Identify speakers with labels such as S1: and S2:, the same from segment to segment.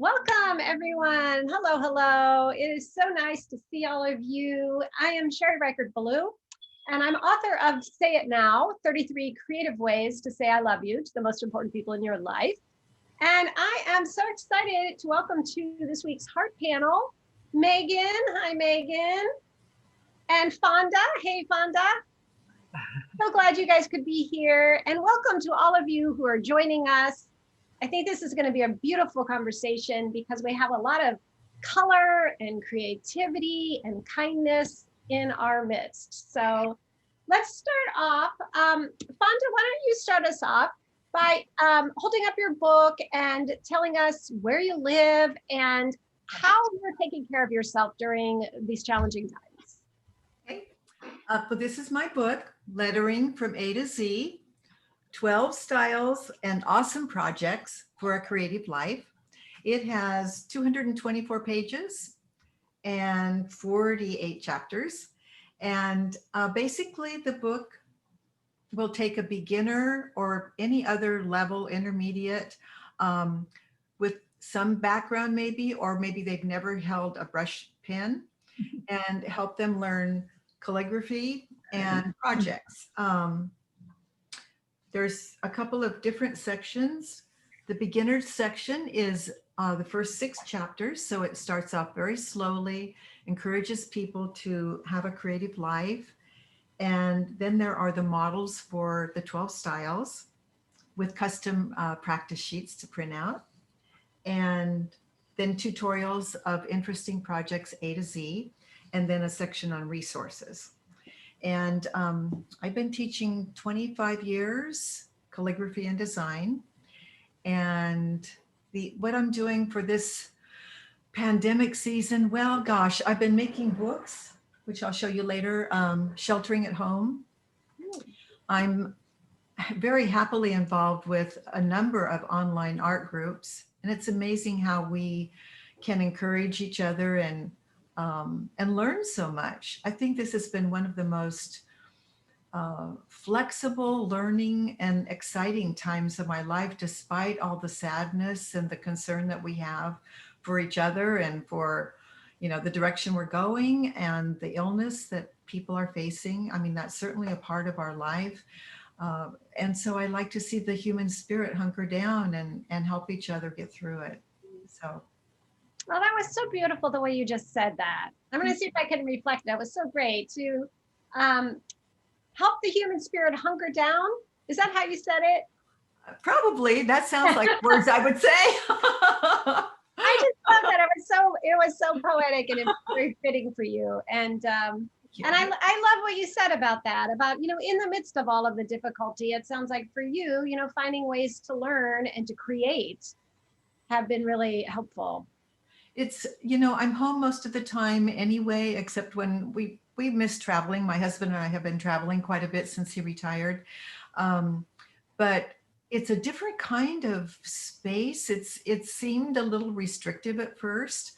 S1: Welcome, everyone. Hello, hello. It is so nice to see all of you. I am Sherry Reichert Ballou, and I'm author of Say It Now 33 Creative Ways to Say I Love You to the most important people in your life. And I am so excited to welcome to this week's Heart panel Megan. Hi, Megan. And Phawnda. Hey, Phawnda. So glad you guys could be here. And welcome to all of you who are joining us. I think this is going to be a beautiful conversation because we have a lot of color and creativity and kindness in our midst. So let's start off. Phawnda, why don't you start us off by holding up your book and telling us where you live and how you're taking care of yourself during these challenging times.
S2: Okay. But this is my book, Lettering from A to Z, 12 Styles and Awesome Projects for a Creative Life. It has 224 pages and 48 chapters. And basically the book will take a beginner or any other level, intermediate, with some background maybe, or maybe they've never held a brush pen, and help them learn calligraphy and projects. There's a couple of different sections. The beginner section is the first 6 chapters. So it starts off very slowly, encourages people to have a creative life. And then there are the models for the 12 styles with custom practice sheets to print out. And then tutorials of interesting projects A to Z, and then a section on resources. And I've been teaching 25 years, calligraphy and design. And what I'm doing for this pandemic season, well, gosh, I've been making books, which I'll show you later, sheltering at home. I'm very happily involved with a number of online art groups. And it's amazing how we can encourage each other and learn so much. I think this has been one of the most flexible, learning, and exciting times of my life, despite all the sadness and the concern that we have for each other and for, the direction we're going and the illness that people are facing. I mean, that's certainly a part of our life. And so I like to see the human spirit hunker down and help each other get through it. So.
S1: Well, that was so beautiful the way you just said that. I'm going to see if I can reflect. That was so great to help the human spirit hunker down. Is that how you said it?
S2: Probably. That sounds like words I would say.
S1: I just love that. It was so poetic and it was very fitting for you. And I love what you said about that, about, in the midst of all of the difficulty, it sounds like for you, finding ways to learn and to create have been really helpful.
S2: It's, I'm home most of the time anyway, except when we miss traveling. My husband and I have been traveling quite a bit since he retired. But it's a different kind of space. It seemed a little restrictive at first,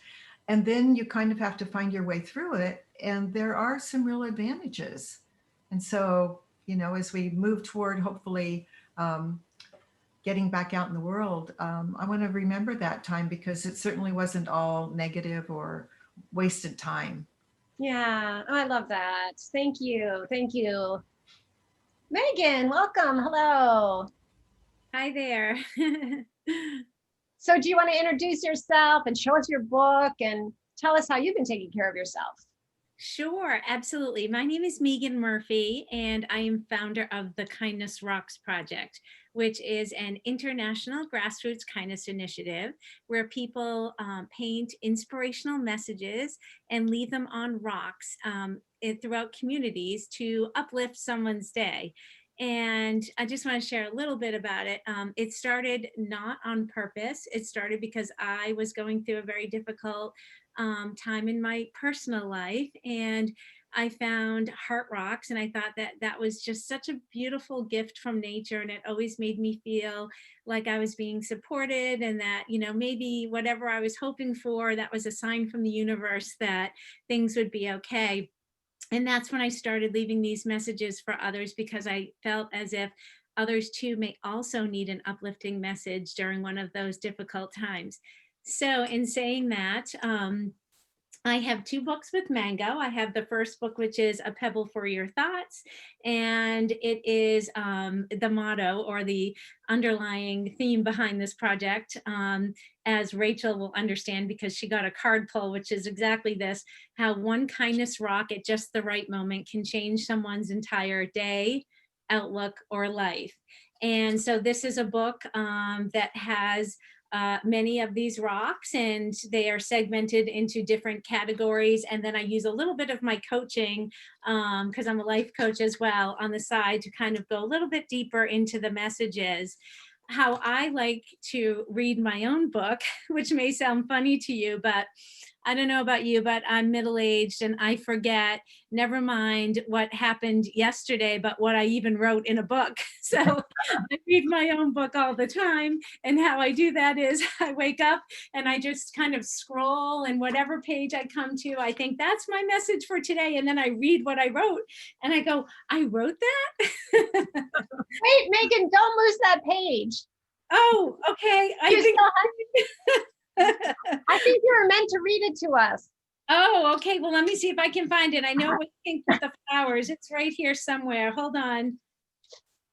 S2: and then you kind of have to find your way through it. And there are some real advantages. And so, as we move toward hopefully getting back out in the world, I want to remember that time because it certainly wasn't all negative or wasted time.
S1: Yeah, I love that. Thank you. Thank you. Megan, welcome. Hello.
S3: Hi there.
S1: So do you want to introduce yourself and show us your book and tell us how you've been taking care of yourself?
S3: Sure, absolutely. My name is Megan Murphy, and I am founder of the Kindness Rocks Project, which is an international grassroots kindness initiative where people paint inspirational messages and leave them on rocks throughout communities to uplift someone's day. And I just want to share a little bit about it. It started not on purpose. It started because I was going through a very difficult time in my personal life, and I found heart rocks, and I thought that was just such a beautiful gift from nature, and it always made me feel like I was being supported, and that maybe whatever I was hoping for, that was a sign from the universe that things would be okay. And that's when I started leaving these messages for others, because I felt as if others too may also need an uplifting message during one of those difficult times. So in saying that, I have two books with Mango. I have the first book, which is A Pebble for Your Thoughts. And it is the motto or the underlying theme behind this project, as Rachel will understand because she got a card pull, which is exactly this: how one kindness rock at just the right moment can change someone's entire day, outlook, or life. And so this is a book that has many of these rocks, and they are segmented into different categories. And then I use a little bit of my coaching, because I'm a life coach as well, on the side to kind of go a little bit deeper into the messages. How I like to read my own book, which may sound funny to you, but I don't know about you, but I'm middle-aged and I forget, never mind what happened yesterday, but what I even wrote in a book. So I read my own book all the time. And how I do that is I wake up and I just kind of scroll, and whatever page I come to, I think that's my message for today. And then I read what I wrote and I go, I wrote that?
S1: Wait, Megan, don't lose that page.
S3: Oh, okay.
S1: You still I think you were meant to read it to us.
S3: Oh, okay. Well, let me see if I can find it. I know it was pink with the flowers. It's right here somewhere. Hold on.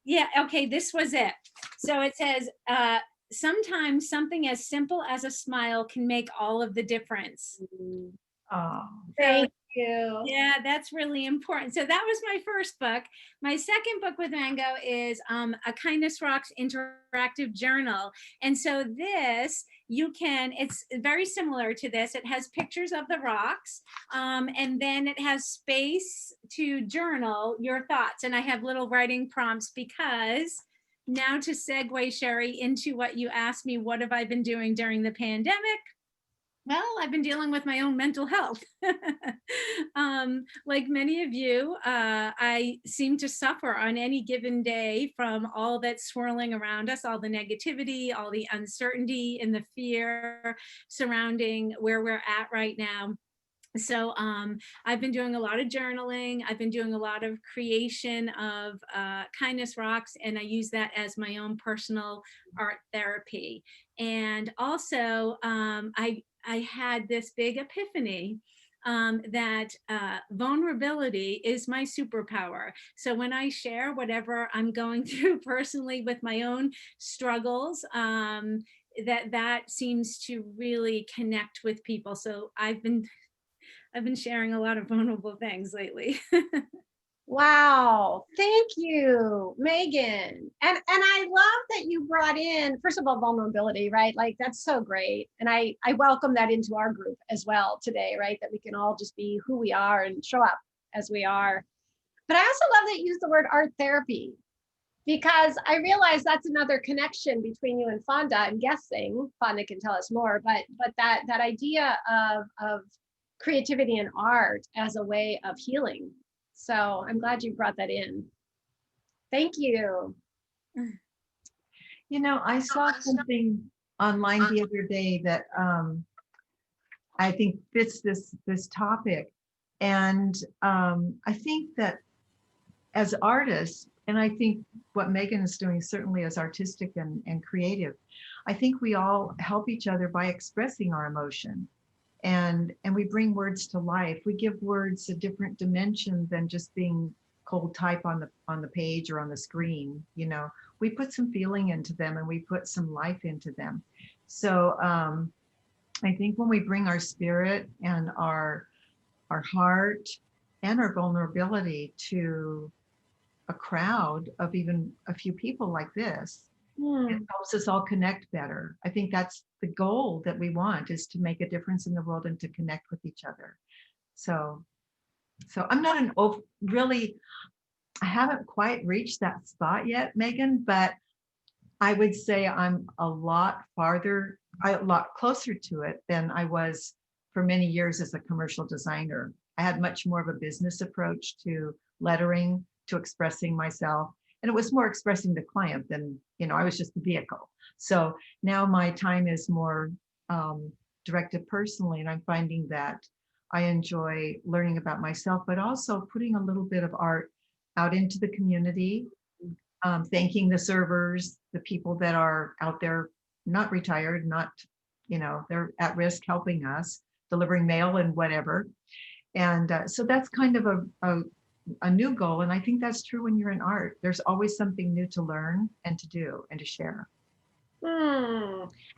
S3: Yeah, okay, this was it. So it says, sometimes something as simple as a smile can make all of the difference.
S2: Oh,
S1: Thank you.
S3: Yeah, that's really important. So that was my first book. My second book with Mango is a Kindness Rocks interactive journal. And so this, it's very similar to this. It has pictures of the rocks, and then it has space to journal your thoughts. And I have little writing prompts because now, to segue, Sherry, into what you asked me, what have I been doing during the pandemic? Well, I've been dealing with my own mental health. Like many of you, I seem to suffer on any given day from all that's swirling around us, all the negativity, all the uncertainty and the fear surrounding where we're at right now. So I've been doing a lot of journaling. I've been doing a lot of creation of kindness rocks, and I use that as my own personal art therapy. And also, I had this big epiphany that vulnerability is my superpower. So when I share whatever I'm going through personally with my own struggles, that seems to really connect with people. So I've been sharing a lot of vulnerable things lately.
S1: Wow. Thank you, Megan. And I love that you brought in, first of all, vulnerability, right? Like that's so great. And I welcome that into our group as well today, right? That we can all just be who we are and show up as we are. But I also love that you use the word art therapy, because I realize that's another connection between you and Phawnda. I'm guessing Phawnda can tell us more, but that idea of creativity and art as a way of healing. So I'm glad you brought that in. Thank you.
S2: you know, I saw something online the other day that I think fits this topic. And I think that as artists, and I think what Megan is doing certainly as artistic and creative, I think we all help each other by expressing our emotion. And we bring words to life. We give words a different dimension than just being cold type on the page or on the screen. You know, we put some feeling into them and we put some life into them. So I think when we bring our spirit and our heart and our vulnerability to a crowd of even a few people like this, it helps us all connect better. I think that's the goal that we want, is to make a difference in the world and to connect with each other. So I'm not really, I haven't quite reached that spot yet, Megan, but I would say I'm a lot closer to it than I was for many years as a commercial designer. I had much more of a business approach to lettering, to expressing myself. And it was more expressing the client than, I was just the vehicle. So now my time is more directed personally, and I'm finding that I enjoy learning about myself, but also putting a little bit of art out into the community, thanking the servers, the people that are out there, not retired, not they're at risk helping us, delivering mail and whatever. And so that's kind of a new goal. And I think that's true when you're in art. There's always something new to learn and to do and to share.
S1: And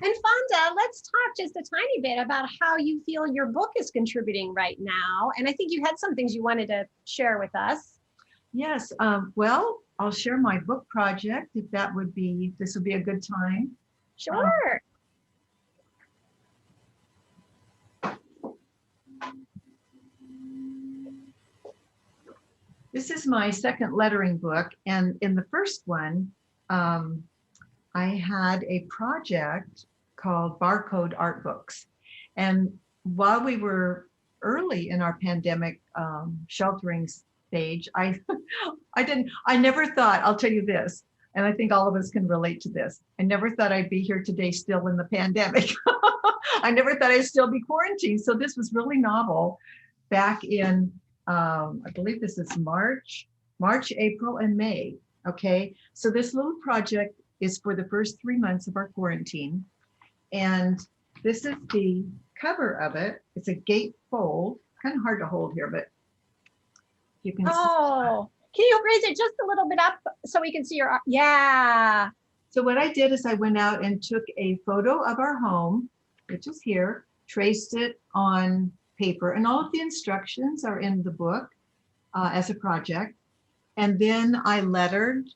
S1: Phawnda, let's talk just a tiny bit about how you feel your book is contributing right now. And I think you had some things you wanted to share with us.
S2: Yes. Well, I'll share my book project if this would be a good time.
S1: Sure.
S2: This is my second lettering book. And in the first one, I had a project called Barcode Art Books. And while we were early in our pandemic sheltering stage, I never thought, I'll tell you this, and I think all of us can relate to this. I never thought I'd be here today still in the pandemic. I never thought I'd still be quarantined. So this was really novel back in, I believe this is March, April, and May. Okay, so this little project is for the first 3 months of our quarantine. And this is the cover of it. It's a gatefold, kind of hard to hold here, but you can
S1: can you raise it just a little bit up so we can see your, yeah.
S2: So what I did is I went out and took a photo of our home, which is here, traced it on paper, and all of the instructions are in the book as a project. And then I lettered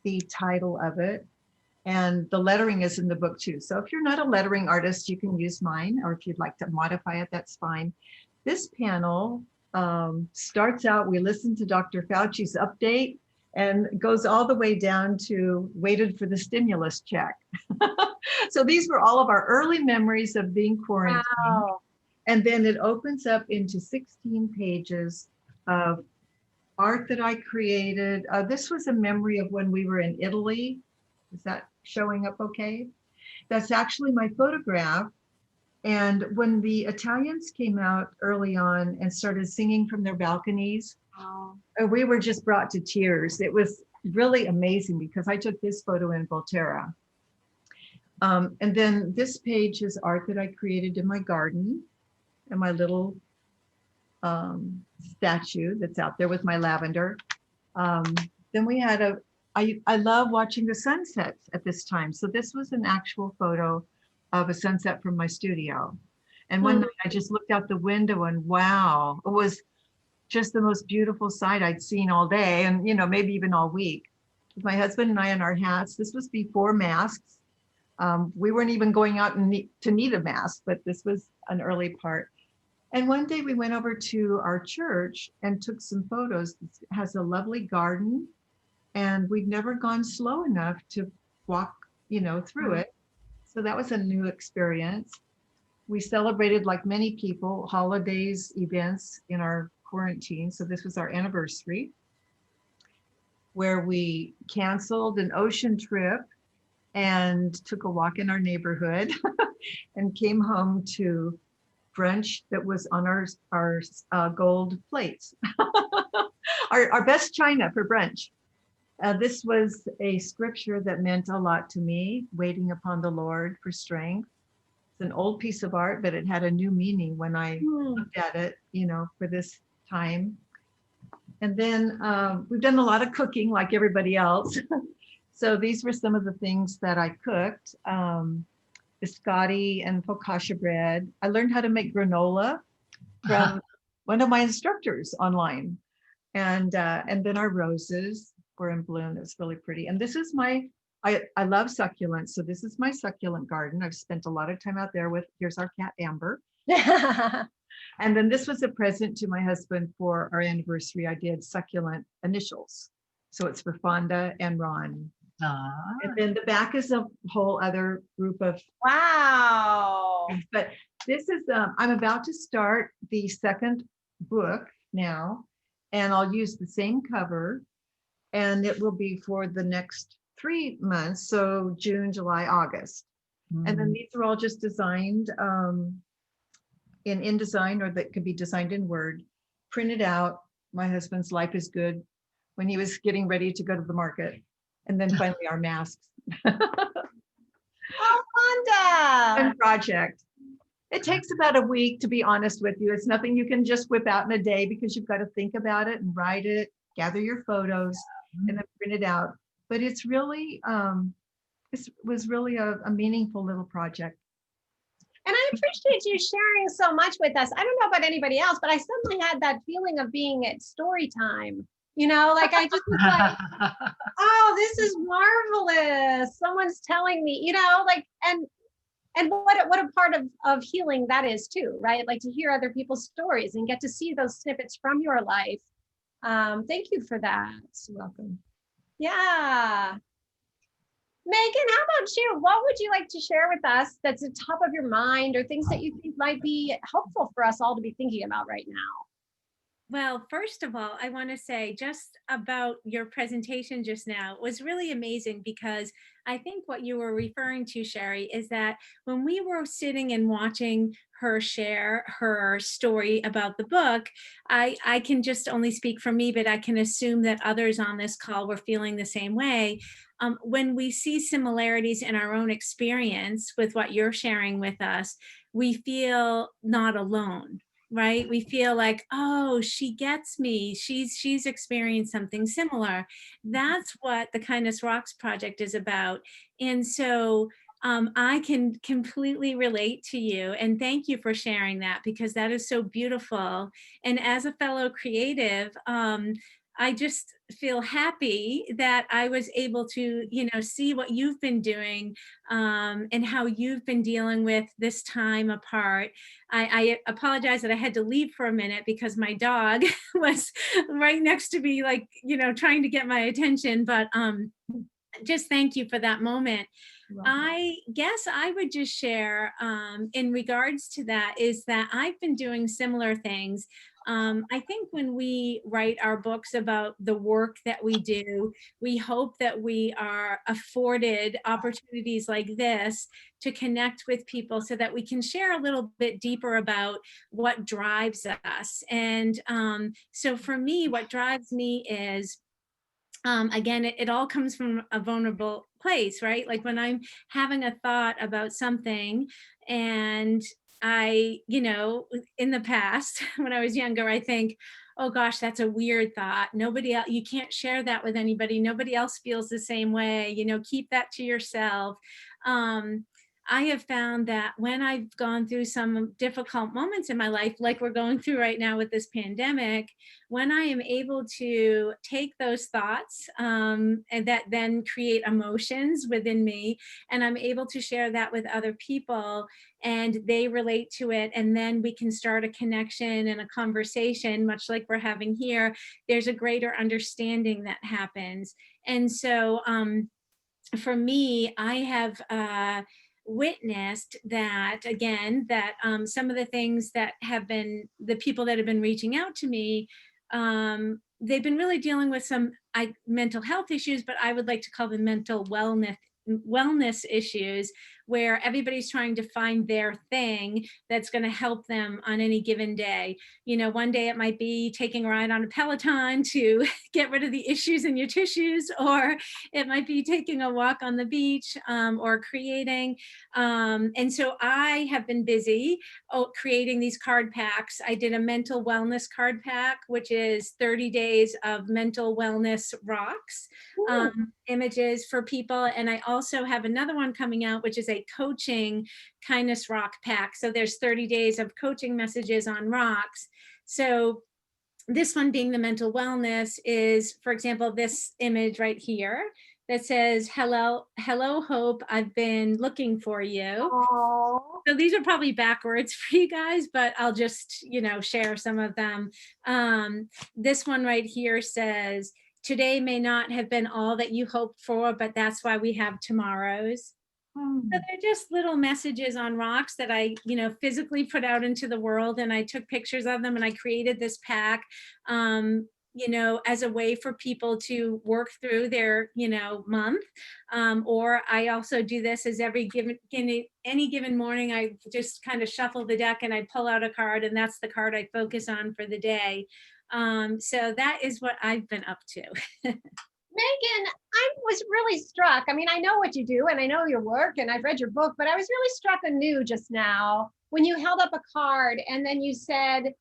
S2: the title of it, and the lettering is in the book too. So if you're not a lettering artist, you can use mine, or if you'd like to modify it, that's fine. This panel starts out, we listen to Dr. Fauci's update, and goes all the way down to waited for the stimulus check. So these were all of our early memories of being quarantined.
S1: Wow.
S2: And then it opens up into 16 pages of art that I created. This was a memory of when we were in Italy. Is that showing up okay? That's actually my photograph. And when the Italians came out early on and started singing from their balconies, we were just brought to tears. It was really amazing because I took this photo in Volterra. And then this page is art that I created in my garden, and my little statue that's out there with my lavender. Then we had I love watching the sunsets at this time. So this was an actual photo of a sunset from my studio. And one night I just looked out the window and wow, it was just the most beautiful sight I'd seen all day, and maybe even all week. With my husband and I in our hats. This was before masks. We weren't even going out to need a mask, but this was an early part. And one day we went over to our church and took some photos. It has a lovely garden, and we'd never gone slow enough to walk, through it. So that was a new experience. We celebrated, like many people, holidays, events in our quarantine. So this was our anniversary, where we canceled an ocean trip and took a walk in our neighborhood and came home to brunch that was on our gold plates, our best china for brunch. This was a scripture that meant a lot to me, waiting upon the Lord for strength. It's an old piece of art, but it had a new meaning when I looked at it, for this time. And then we've done a lot of cooking like everybody else. So these were some of the things that I cooked. Biscotti and focaccia bread. I learned how to make granola from one of my instructors online. And then our roses were in bloom. It was really pretty. And this is I love succulents. So this is my succulent garden. I've spent a lot of time out there here's our cat Amber. And then this was a present to my husband for our anniversary. I did succulent initials. So it's for Phawnda and Ron. And then the back is a whole other group of
S1: Wow.
S2: But this is I'm about to start the second book now, and I'll use the same cover, and it will be for the next 3 months, so June, July, August. And then these are all just designed in InDesign, or that could be designed in Word, printed out. My husband's life is good when he was getting ready to go to the market. And then finally our masks.
S1: Oh, Phawnda.
S2: project. It takes about a week, to be honest with you. It's nothing you can just whip out in a day because you've got to think about it and write it, gather your photos, and then print it out. But it's really, it was really a meaningful little project.
S1: And I appreciate you sharing so much with us. I don't know about anybody else, but I suddenly had that feeling of being at story time. You know, like I just was like, oh, this is marvelous. Someone's telling me, you know, like, and what a part of healing that is too, right? Like to hear other people's stories and get to see those snippets from your life. Thank you for that.
S2: You're welcome.
S1: Yeah. Megan, how about you? What would you like to share with us that's at the top of your mind or things that you think might be helpful for us all to be thinking about right now?
S3: Well, first of all, I want to say just about your presentation just now was really amazing because I think what you were referring to, Sherry, is that when we were sitting and watching her share her story about the book, I can just only speak for me, but I can assume that others on this call were feeling the same way. When we see similarities in our own experience with what you're sharing with us, we feel not alone, right? We feel like, oh, she gets me. She's experienced something similar. That's what the Kindness Rocks project is about. And so I can completely relate to you, and thank you for sharing that because that is so beautiful. And as a fellow creative, I just feel happy that I was able to, you know, see what you've been doing and how you've been dealing with this time apart. I apologize that I had to leave for a minute because my dog was right next to me, like, you know, trying to get my attention. But just thank you for that moment. I guess I would just share in regards to that is that I've been doing similar things. I think when we write our books about the work that we do, we hope that we are afforded opportunities like this to connect with people so that we can share a little bit deeper about what drives us. And so for me, what drives me is again, it all comes from a vulnerable place, right? Like when I'm having a thought about something and I, you know, in the past, when I was younger, I think, oh gosh, that's a weird thought. Nobody else, you can't share that with anybody. Nobody else feels the same way. You know, keep that to yourself. I have found that when I've gone through some difficult moments in my life, like we're going through right now with this pandemic, when I am able to take those thoughts and that then create emotions within me, and I'm able to share that with other people and they relate to it, and then we can start a connection and a conversation, much like we're having here, there's a greater understanding that happens. And so for me, I have witnessed that again, that some of the things that have been the people that have been reaching out to me, they've been really dealing with some mental health issues, but I would like to call them mental wellness issues, where everybody's trying to find their thing that's going to help them on any given day. You know, one day it might be taking a ride on a Peloton to get rid of the issues in your tissues, or it might be taking a walk on the beach or creating. And so I have been busy creating these card packs. I did a mental wellness card pack, which is 30 days of mental wellness rocks, images for people. And I also have another one coming out, which is a coaching kindness rock pack. So there's 30 days of coaching messages on rocks. So this one being the mental wellness is, for example, this image right here that says, hello, hope, I've been looking for you.
S1: Aww.
S3: So these are probably backwards for you guys, but I'll just, you know, share some of them. This one right here says, today may not have been all that you hoped for, but that's why we have tomorrows. So they're just little messages on rocks that I, you know, physically put out into the world, and I took pictures of them and I created this pack, you know, as a way for people to work through their, you know, month. Or I also do this as any given morning, I just kind of shuffle the deck and I pull out a card, and that's the card I focus on for the day. So that is what I've been up to.
S1: Megan, I was really struck. I mean, I know what you do and I know your work and I've read your book, but I was really struck anew just now when you held up a card and then you said,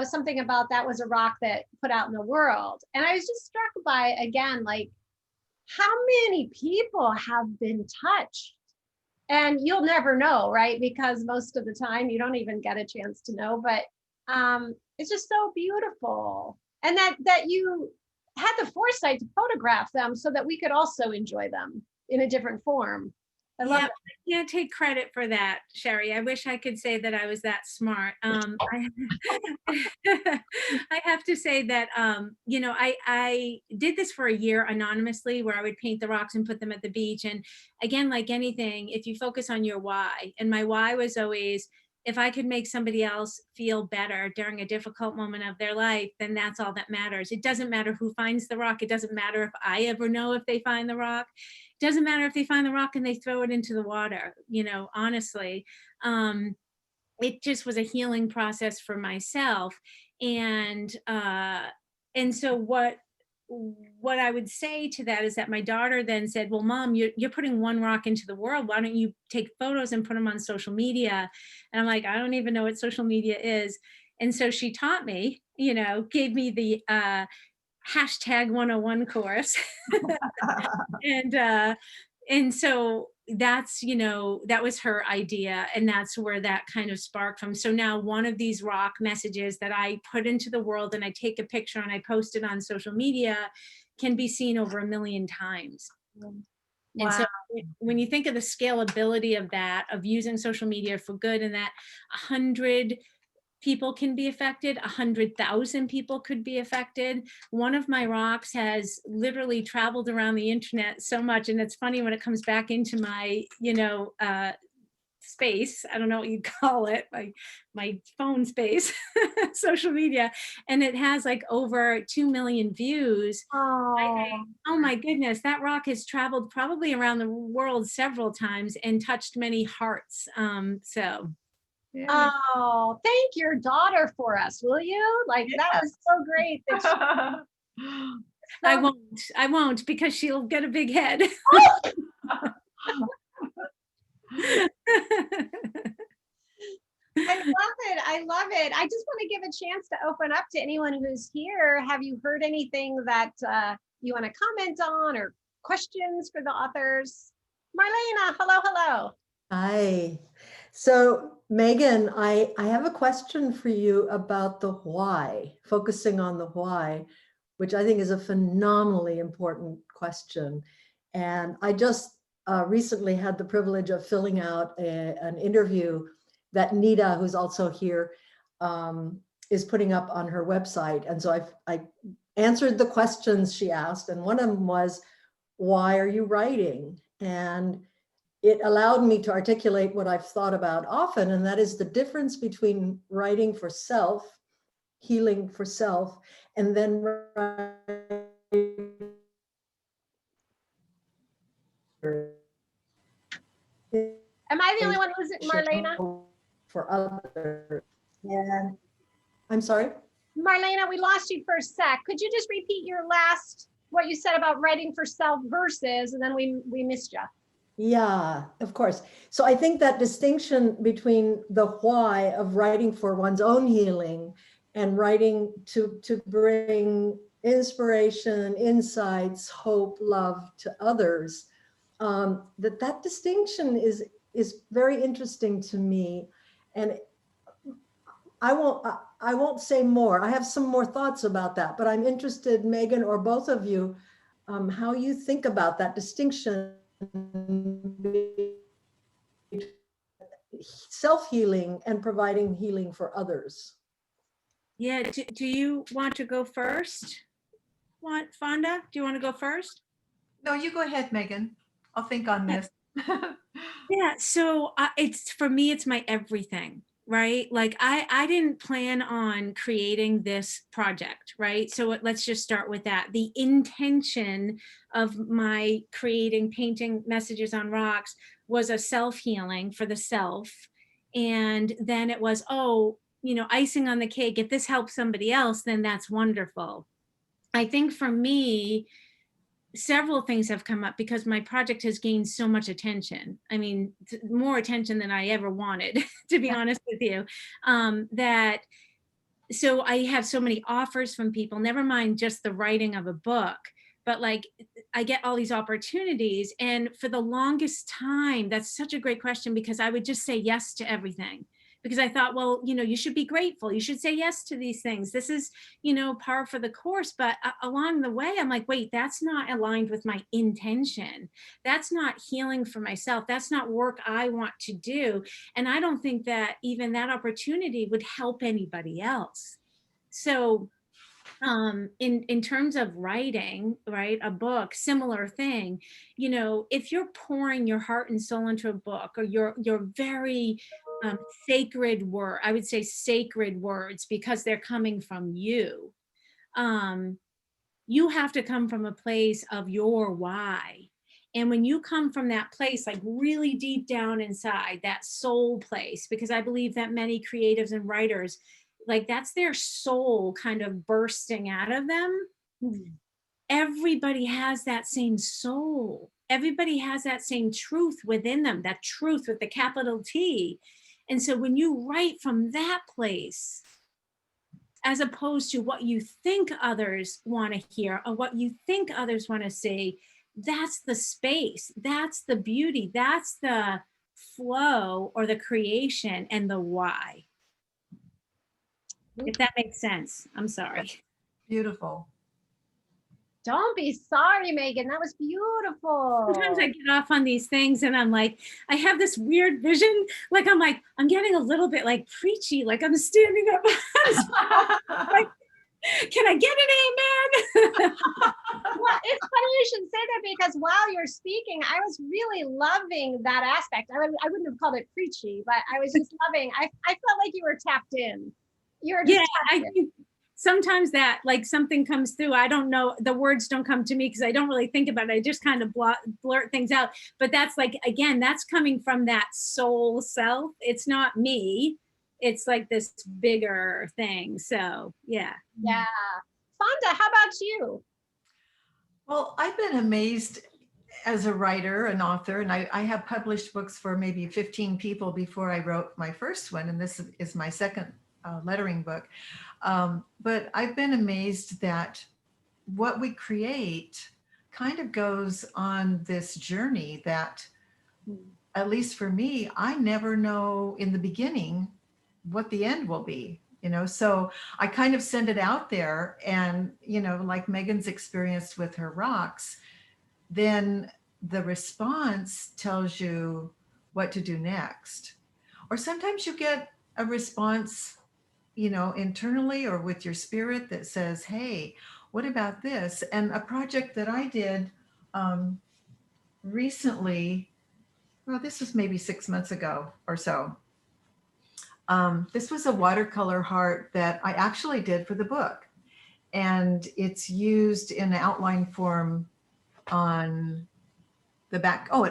S1: something about that was a rock that put out in the world. And I was just struck by, again, like how many people have been touched? And you'll never know, right? Because most of the time you don't even get a chance to know, but it's just so beautiful. And that you had the foresight to photograph them so that we could also enjoy them in a different form. I love
S3: Yeah,
S1: that.
S3: I can't take credit for that, Sherry. I wish I could say that I was that smart. I have to say that, I did this for a year anonymously where I would paint the rocks and put them at the beach. And again, like anything, if you focus on your why, and my why was always, if I could make somebody else feel better during a difficult moment of their life, then that's all that matters. It doesn't matter who finds the rock. It doesn't matter if I ever know if they find the rock. It doesn't matter if they find the rock and they throw it into the water, honestly. It just was a healing process for myself. And so what I would say to that is that my daughter then said, well, Mom, you're putting one rock into the world. Why don't you take photos and put them on social media? And I'm like, I don't even know what social media is. And so she taught me, gave me the hashtag 101 course. and so that's, that was her idea, and that's where that kind of sparked from. So now one of these rock messages that I put into the world and I take a picture and I post it on social media can be seen over 1 million times. And so when you think of the scalability of that, of using social media for good, and that 100 people can be affected, 100,000 people could be affected. One of my rocks has literally traveled around the internet so much. And it's funny when it comes back into my, space, I don't know what you'd call it, my phone space, social media, and it has like over 2 million views. I think,
S1: Oh,
S3: oh my goodness, that rock has traveled probably around the world several times and touched many hearts.
S2: Yeah.
S1: oh, thank your daughter for us, will you? Like that was so great that she, so
S3: I won't because she'll get a big head.
S1: I love it. I love it. I just want to give a chance to open up to anyone who's here. Have you heard anything that you want to comment on or questions for the authors? Marlena, hello, hello.
S4: Hi. So Megan, I have a question for you about the why, focusing on the why, which I think is a phenomenally important question. And I just recently had the privilege of filling out an interview that Nita, who's also here, is putting up on her website. And so I answered the questions she asked. And one of them was, why are you writing? And it allowed me to articulate what I've thought about often, and that is the difference between writing for self, healing for self, and then writing
S1: Am I the only one who's Marlena?
S4: for others. And I'm sorry?
S1: Marlena, we lost you for a sec. Could you just repeat your last, what you said about writing for self versus, and then we missed you.
S4: Yeah, of course. So I think that distinction between the why of writing for one's own healing and writing to bring inspiration, insights, hope, love to others, that distinction is very interesting to me. And I won't say more. I have some more thoughts about that, but I'm interested, Megan, or both of you, how you think about that distinction, self-healing and providing healing for others.
S3: Yeah, do you want to go first? Phawnda, do you want to go first?
S2: No, you go ahead, Megan. I'll think on this.
S3: Yeah, so it's, for me, it's my everything, right? Like I didn't plan on creating this project, right? So let's just start with that. The intention of my creating painting messages on rocks was a self-healing for the self. And then it was, oh, icing on the cake. If this helps somebody else, then that's wonderful. I think for me, several things have come up because my project has gained so much attention. I mean, more attention than I ever wanted, to be honest with you. That so I have so many offers from people, never mind just the writing of a book, but like I get all these opportunities. And for the longest time, that's such a great question because I would just say yes to everything because I thought, well, you know, you should be grateful. You should say yes to these things. This is, you know, par for the course. But along the way, I'm like, wait, that's not aligned with my intention. That's not healing for myself. That's not work I want to do. And I don't think that even that opportunity would help anybody else. So in terms of writing, right, a book, similar thing, you know, if you're pouring your heart and soul into a book or your very sacred word, I would say sacred words because they're coming from you, you have to come from a place of your why. And when you come from that place, like really deep down inside, that soul place, because I believe that many creatives and writers, like that's their soul kind of bursting out of them. Everybody has that same soul. Everybody has that same truth within them, that truth with the capital T. And so when you write from that place, as opposed to what you think others want to hear or what you think others want to see, that's the space, that's the beauty, that's the flow or the creation and the why. If that makes sense. I'm sorry.
S2: Beautiful.
S1: Don't be sorry, Megan. That was beautiful.
S3: Sometimes I get off on these things and I'm like, I have this weird vision. Like, I'm getting a little bit like preachy, like I'm standing up. Like, can I get an amen?
S1: Well, it's funny you should say that because while you're speaking, I was really loving that aspect. I wouldn't have called it preachy, but I was just loving. I felt like you were tapped in. You were just tapped in.
S3: Sometimes that like something comes through. I don't know. The words don't come to me because I don't really think about it. I just kind of blurt things out. But that's like, again, that's coming from that soul self. It's not me. It's like this bigger thing. So yeah.
S1: Yeah. Phawnda, how about you?
S2: Well, I've been amazed as a writer, an author, and I have published books for maybe 15 people before I wrote my first one. And this is my second lettering book. But I've been amazed that what we create kind of goes on this journey that, at least for me, I never know in the beginning what the end will be, you know? So I kind of send it out there and, you know, like Megan's experience with her rocks, then the response tells you what to do next. Or sometimes you get a response, you know, internally or with your spirit that says, hey, what about this? And a project that I did recently, well, this was maybe 6 months ago or so. This was a watercolor heart that I actually did for the book. And it's used in outline form on the back. Oh,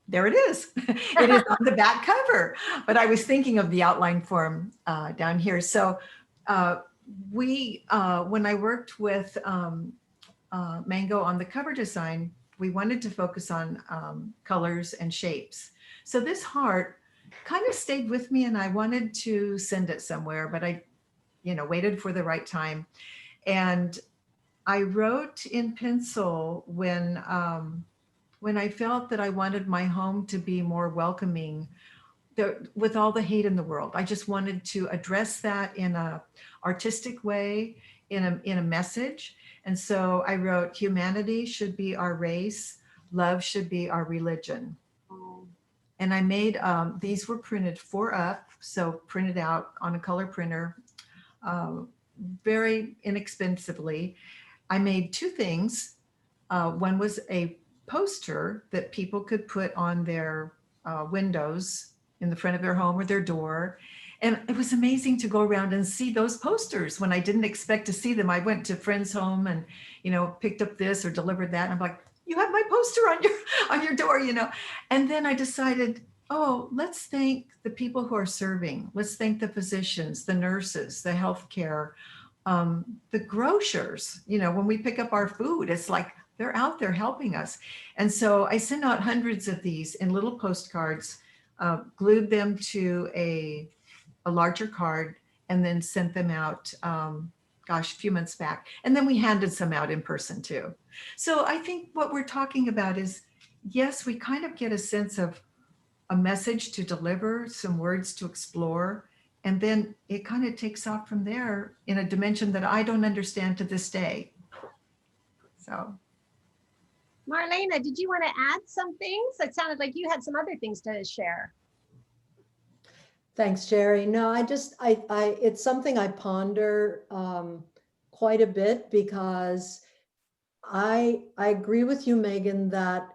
S2: there it is. It is on the back cover, but I was thinking of the outline form down here. So when I worked with Mango on the cover design, we wanted to focus on colors and shapes. So this heart kind of stayed with me and I wanted to send it somewhere, but I, you know, waited for the right time. And I wrote in pencil when I felt that I wanted my home to be more welcoming with all the hate in the world. I just wanted to address that in a artistic way, in a message. And so I wrote, humanity should be our race, love should be our religion. And I made, these were printed 4-up, so printed out on a color printer, very inexpensively. I made 2 things. One was a poster that people could put on their windows in the front of their home or their door. And it was amazing to go around and see those posters when I didn't expect to see them. I went to friends' home and, you know, picked up this or delivered that. And I'm like, you have my poster on your door, you know? And then I decided, oh, let's thank the people who are serving. Let's thank the physicians, the nurses, the healthcare, the grocers. You know, when we pick up our food, it's like they're out there helping us. And so I sent out hundreds of these in little postcards, glued them to a larger card, and then sent them out, gosh, a few months back. And then we handed some out in person too. So I think what we're talking about is, yes, we kind of get a sense of a message to deliver, some words to explore, and then it kind of takes off from there in a dimension that I don't understand to this day. So.
S1: Marlena, did you want to add some things? It sounded like you had some other things to share.
S4: Thanks, Jerry. No, it's something I ponder quite a bit, because I agree with you, Megan, that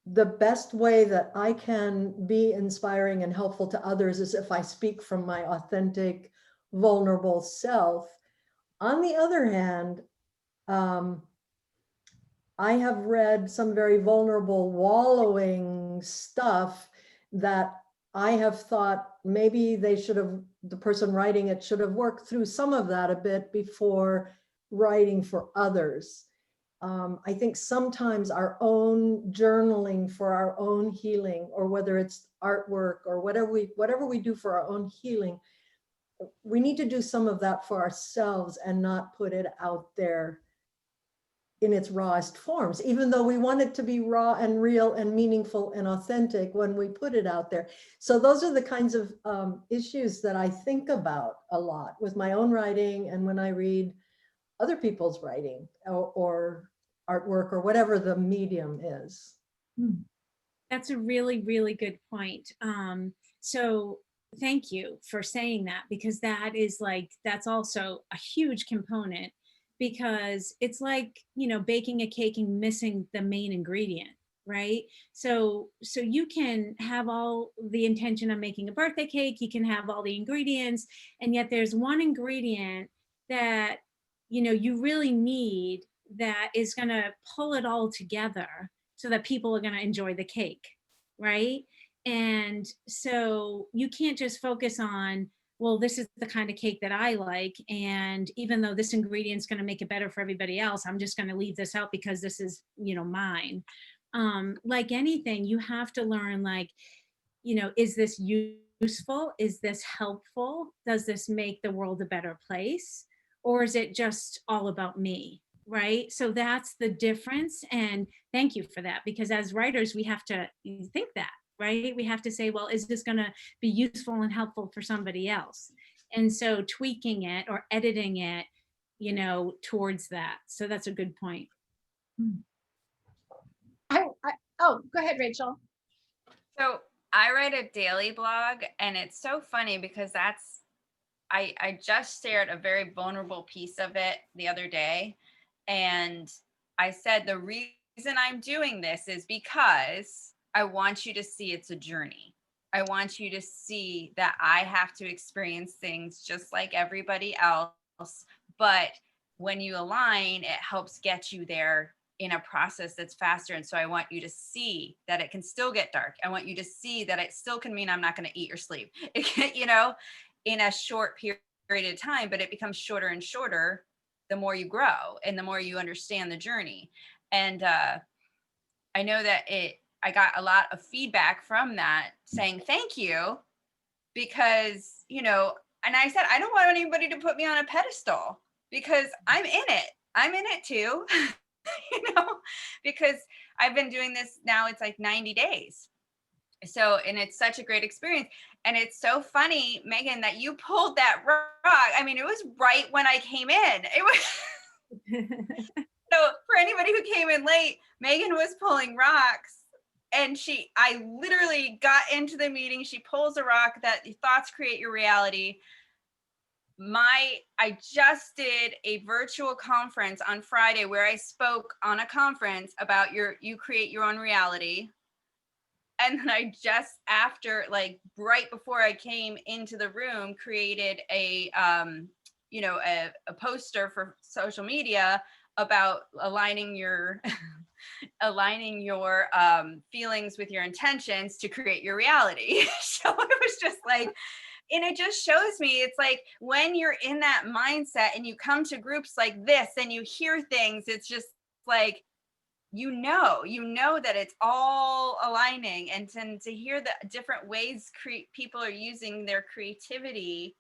S4: the best way that I can be inspiring and helpful to others is if I speak from my authentic, vulnerable self. On the other hand, I have read some very vulnerable, wallowing stuff that I have thought maybe the person writing it should have worked through some of that a bit before writing for others. I think sometimes our own journaling for our own healing, or whether it's artwork or whatever we do for our own healing, we need to do some of that for ourselves and not put it out there in its rawest forms, even though we want it to be raw and real and meaningful and authentic when we put it out there. So those are the kinds of issues that I think about a lot with my own writing, and when I read other people's writing or artwork or whatever the medium is.
S3: That's a really, really good point. So thank you for saying that, because that's also a huge component, because it's like, baking a cake and missing the main ingredient, right? So you can have all the intention of making a birthday cake, you can have all the ingredients, and yet there's one ingredient that, you really need, that is going to pull it all together so that people are going to enjoy the cake, right? And so you can't just focus on, well, this is the kind of cake that I like, and even though this ingredient is going to make it better for everybody else, I'm just going to leave this out because this is, mine. Like anything, you have to learn, is this useful? Is this helpful? Does this make the world a better place? Or is it just all about me? Right? So that's the difference. And thank you for that, because as writers, we have to think that, right? We have to say, well, is this going to be useful and helpful for somebody else? And so tweaking it or editing it, towards that. So that's a good point.
S1: Oh, go ahead, Rachel.
S5: So I write a daily blog, and it's so funny because I just shared a very vulnerable piece of it the other day. And I said, the reason I'm doing this is because I want you to see it's a journey. I want you to see that I have to experience things just like everybody else. But when you align, it helps get you there in a process that's faster. And so I want you to see that it can still get dark. I want you to see that it still can mean I'm not going to eat or sleep, it can, in a short period of time, but it becomes shorter and shorter the more you grow and the more you understand the journey. And I know that I got a lot of feedback from that saying, thank you, because, and I said, I don't want anybody to put me on a pedestal, because I'm in it. I'm in it too, because I've been doing this now, it's like 90 days. So, and it's such a great experience. And it's so funny, Megan, that you pulled that rock. I mean, it was right when I came in. It was so for anybody who came in late, Megan was pulling rocks, and I literally got into the meeting. She pulls a rock that thoughts create your reality. I just did a virtual conference on Friday where I spoke on a conference about you create your own reality. And then I just right before I came into the room, created a poster for social media about aligning your feelings with your intentions to create your reality. So it was just and it just shows me, it's like when you're in that mindset and you come to groups like this and you hear things, it's just like, you know that it's all aligning, and to hear the different ways people are using their creativity,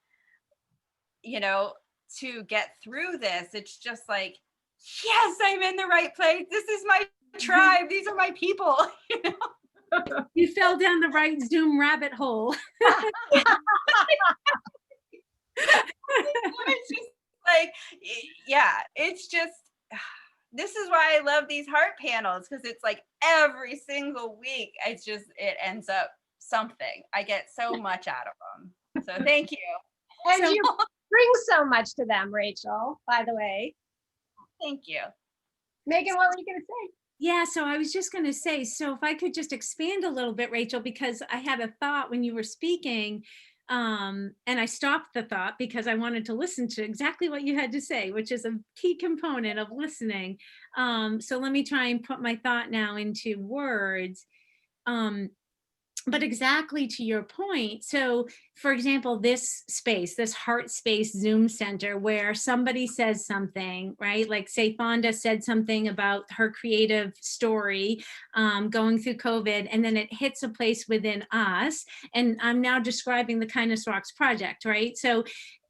S5: you know, to get through this. It's just like, yes, I'm in the right place. This is my tribe. These are my people. You know?
S3: You fell down the right Zoom rabbit hole.
S5: It's just like, yeah, it's just, this is why I love these heart panels, because it's like every single week, it ends up something. I get so much out of them. So thank you.
S1: And
S3: So-
S1: you bring so much to them, Rachel, by the way.
S5: Thank you.
S1: Megan, what were you going to say?
S3: Yeah, so I was just going to say, so if I could just expand a little bit, Rachel, because I had a thought when you were speaking, and I stopped the thought because I wanted to listen to exactly what you had to say, which is a key component of listening. So let me try and put my thought now into words. But exactly to your point. So for example, this space, this Heart Space Zoom Center, where somebody says something, right? Like say Phawnda said something about her creative story going through COVID, and then it hits a place within us. And I'm now describing the Kindness Rocks project, right? So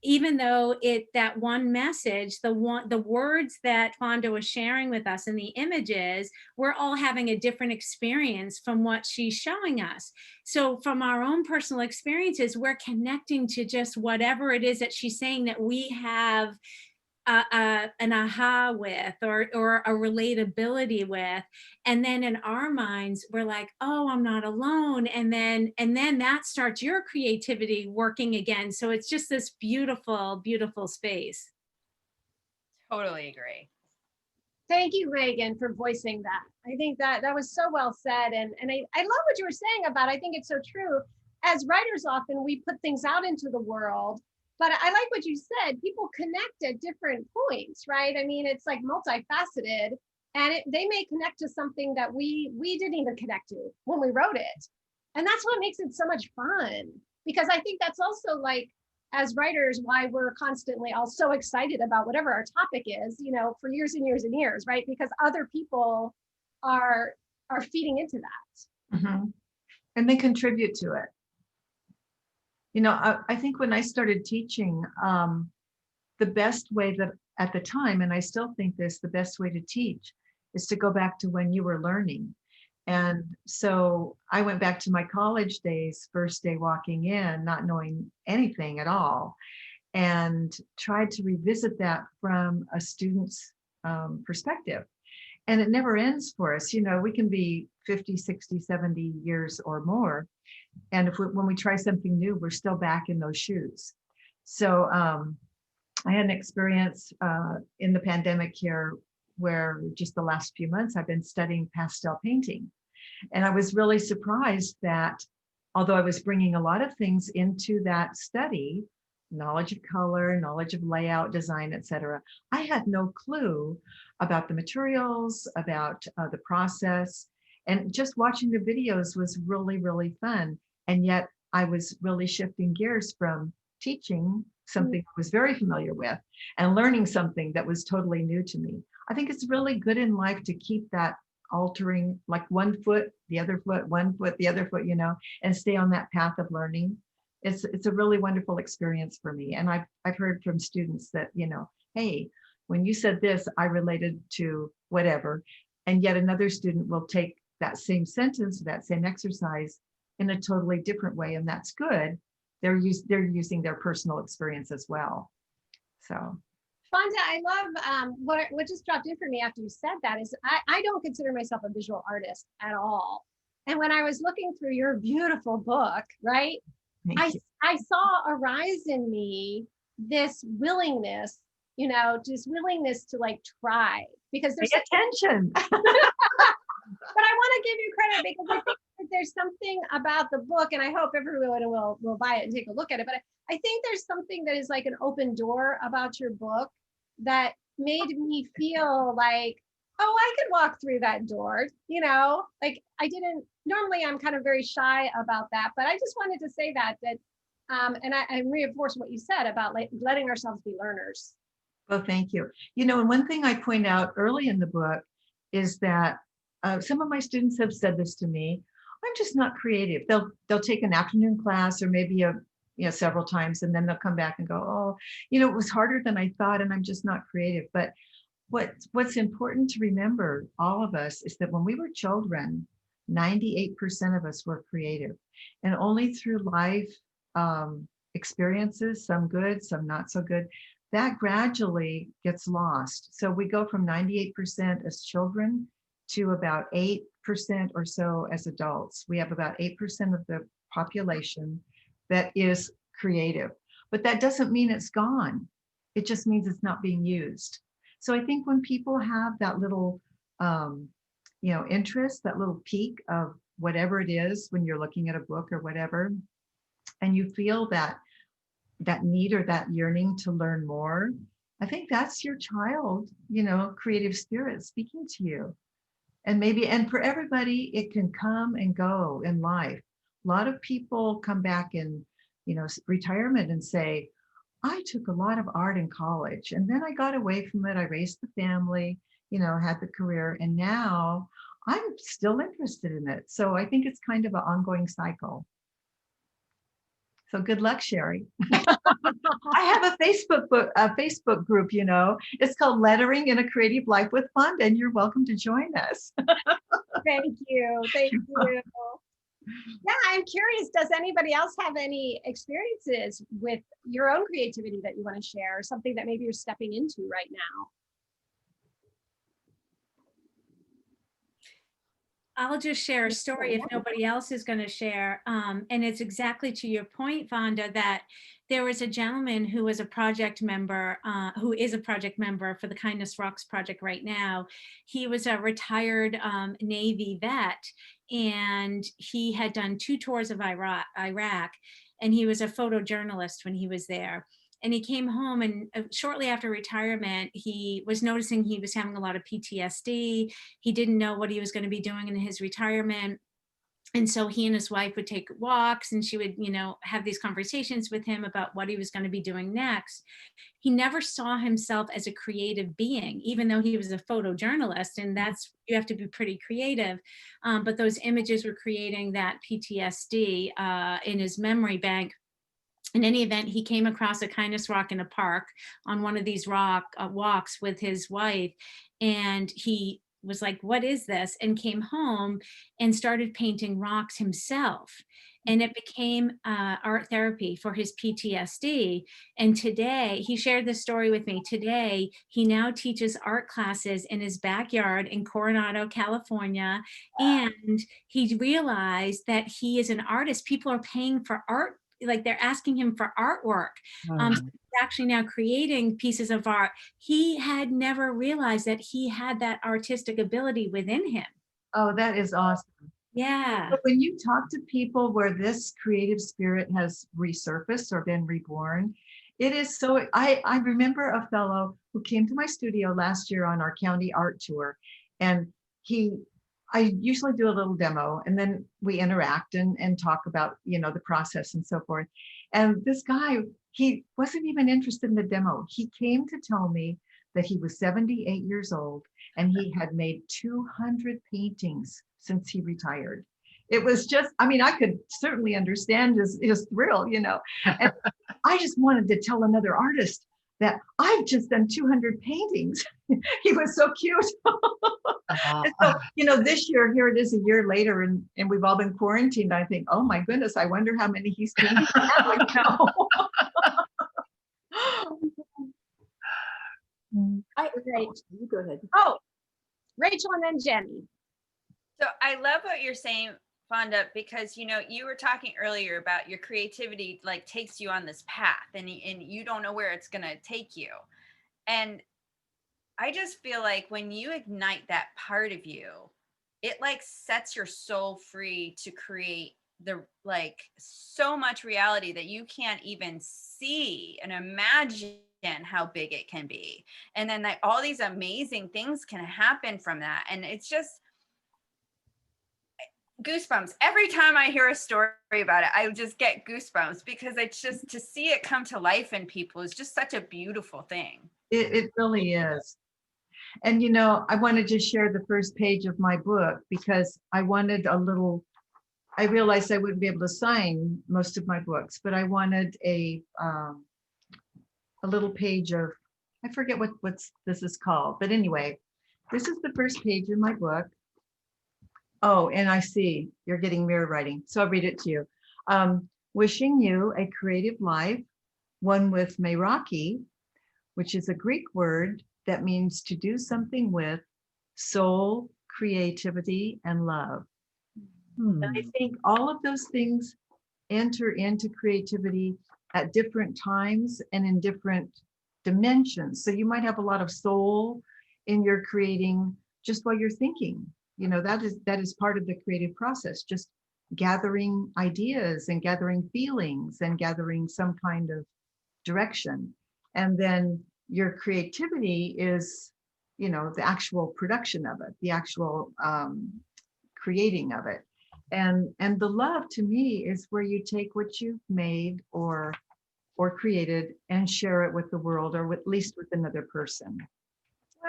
S3: even though that one message, the words that Phawnda was sharing with us and the images, we're all having a different experience from what she's showing us. So from our own personal experiences, we're connecting to just whatever it is that she's saying that we have an aha with, or a relatability with. And then in our minds, we're like, oh, I'm not alone. And then that starts your creativity working again. So it's just this beautiful, beautiful space.
S5: Totally agree.
S1: Thank you, Megan, for voicing that. I think that was so well said. And I love what you were saying about, I think it's so true. As writers, often we put things out into the world, but I like what you said, people connect at different points, right? I mean, it's like multifaceted, and they may connect to something that we didn't even connect to when we wrote it. And that's what makes it so much fun, because I think that's also like, as writers, why we're constantly all so excited about whatever our topic is, you know, for years and years and years, right? Because other people are feeding into that.
S2: Mm-hmm. And they contribute to it. You know, I think when I started teaching, the best way that at the time, and I still think this, the best way to teach is to go back to when you were learning. And so I went back to my college days, first day walking in, not knowing anything at all, and tried to revisit that from a student's perspective. And it never ends for us. You know, we can be 50, 60, 70 years or more. And when we try something new, we're still back in those shoes. So I had an experience in the pandemic here where just the last few months I've been studying pastel painting. And I was really surprised that although I was bringing a lot of things into that study, knowledge of color, knowledge of layout, design, etc., I had no clue about the materials, about the process. And just watching the videos was really, really fun. And yet I was really shifting gears from teaching something I was very familiar with and learning something that was totally new to me. I think it's really good in life to keep that altering, like one foot, the other foot, one foot, the other foot, you know, and stay on that path of learning. It's a really wonderful experience for me. And I've heard from students that, you know, hey, when you said this, I related to whatever. And yet another student will take that same sentence, that same exercise in a totally different way. And that's good. They're using their personal experience as well. So.
S1: Phawnda, I love what just dropped in for me after you said that is I don't consider myself a visual artist at all. And when I was looking through your beautiful book, right, I saw arise in me this willingness, you know, just willingness to like try, because there's
S2: pay attention.
S1: But I want to give you credit because I think that there's something about the book, and I hope everyone will buy it and take a look at it. But I think there's something that is like an open door about your book that made me feel like, oh, I could walk through that door, you know, like normally I'm kind of very shy about that, but I just wanted to say that and I reinforce what you said about like letting ourselves be learners.
S2: Well, thank you. You know, and one thing I point out early in the book is that some of my students have said this to me, I'm just not creative. They'll take an afternoon class or maybe several times, and then they'll come back and go, oh, it was harder than I thought, and I'm just not creative. But what's important to remember, all of us, is that when we were children, 98% of us were creative, and only through life experiences, some good, some not so good, that gradually gets lost. So we go from 98% as children to about 8% or so as adults. We have about 8% of the population that is creative, but that doesn't mean it's gone. It just means it's not being used. So I think when people have that little, interest, that little peak of whatever it is, when you're looking at a book or whatever, and you feel that need or that yearning to learn more, I think that's your child, creative spirit speaking to you. And for everybody, it can come and go in life. A lot of people come back in, retirement and say, I took a lot of art in college, and then I got away from it. I raised the family, had the career, and now I'm still interested in it. So I think it's kind of an ongoing cycle. So good luck, Sherry. I have a Facebook group, it's called Lettering in a Creative Life with Phawnda, and you're welcome to join us.
S1: Thank you. Thank you. Yeah, I'm curious, does anybody else have any experiences with your own creativity that you want to share, or something that maybe you're stepping into right now?
S3: I'll just share a story if nobody else is going to share. And it's exactly to your point, Phawnda, that there was a gentleman who was a project member, who is a project member for the Kindness Rocks project right now. He was a retired Navy vet, and he had done 2 tours of Iraq, and he was a photojournalist when he was there. And he came home, and shortly after retirement, he was noticing he was having a lot of PTSD. He didn't know what he was going to be doing in his retirement. And so he and his wife would take walks, and she would, have these conversations with him about what he was going to be doing next. He never saw himself as a creative being, even though he was a photojournalist, and you have to be pretty creative. But those images were creating that PTSD in his memory bank. In any event, he came across a kindness rock in a park on one of these rock walks with his wife, and he was like, what is this? And came home and started painting rocks himself. And it became art therapy for his PTSD. And today, he shared this story with me. Today, he now teaches art classes in his backyard in Coronado, California. And he realized that he is an artist. People are paying for art, like they're asking him for artwork. So he's actually now creating pieces of art. He had never realized that he had that artistic ability within him.
S2: Oh, that is awesome.
S3: Yeah.
S2: But when you talk to people where this creative spirit has resurfaced or been reborn, it is so, I remember a fellow who came to my studio last year on our county art tour, and I usually do a little demo, and then we interact and talk about, the process and so forth. And this guy, he wasn't even interested in the demo. He came to tell me that he was 78 years old, and he had made 200 paintings since he retired. It was just, I could certainly understand his thrill, And I just wanted to tell another artist that I've just done 200 paintings. He was so cute. And so, this year, here it is a year later, and we've all been quarantined. I think, oh my goodness, I wonder how many he's painted.
S1: Great.
S4: You go ahead.
S1: Oh, Rachel and then Jenny.
S5: So I love what you're saying, Phawnda, because you were talking earlier about your creativity like takes you on this path, and you don't know where it's going to take you. And I just feel like when you ignite that part of you, it like sets your soul free to create so much reality that you can't even see and imagine how big it can be. And then all these amazing things can happen from that. And it's just goosebumps. Every time I hear a story about it, I just get goosebumps, because it's just, to see it come to life in people is just such a beautiful thing.
S2: It really is. And, you know, I wanted to share the first page of my book because I wanted a little, I realized I wouldn't be able to sign most of my books, but I wanted a little page of, I forget what's this is called, but anyway, this is the first page in my book. Oh, and I see you're getting mirror writing, so I'll read it to you. Wishing you a creative life, one with Meraki, which is a Greek word that means to do something with soul, creativity, and love. And I think all of those things enter into creativity at different times and in different dimensions. So you might have a lot of soul in your creating just while you're thinking. You know, that is part of the creative process, just gathering ideas and gathering feelings and gathering some kind of direction. And then your creativity is, you know, the actual production of it, the actual creating of it. And the love to me is where you take what you've made or created and share it with the world, or at least with another person.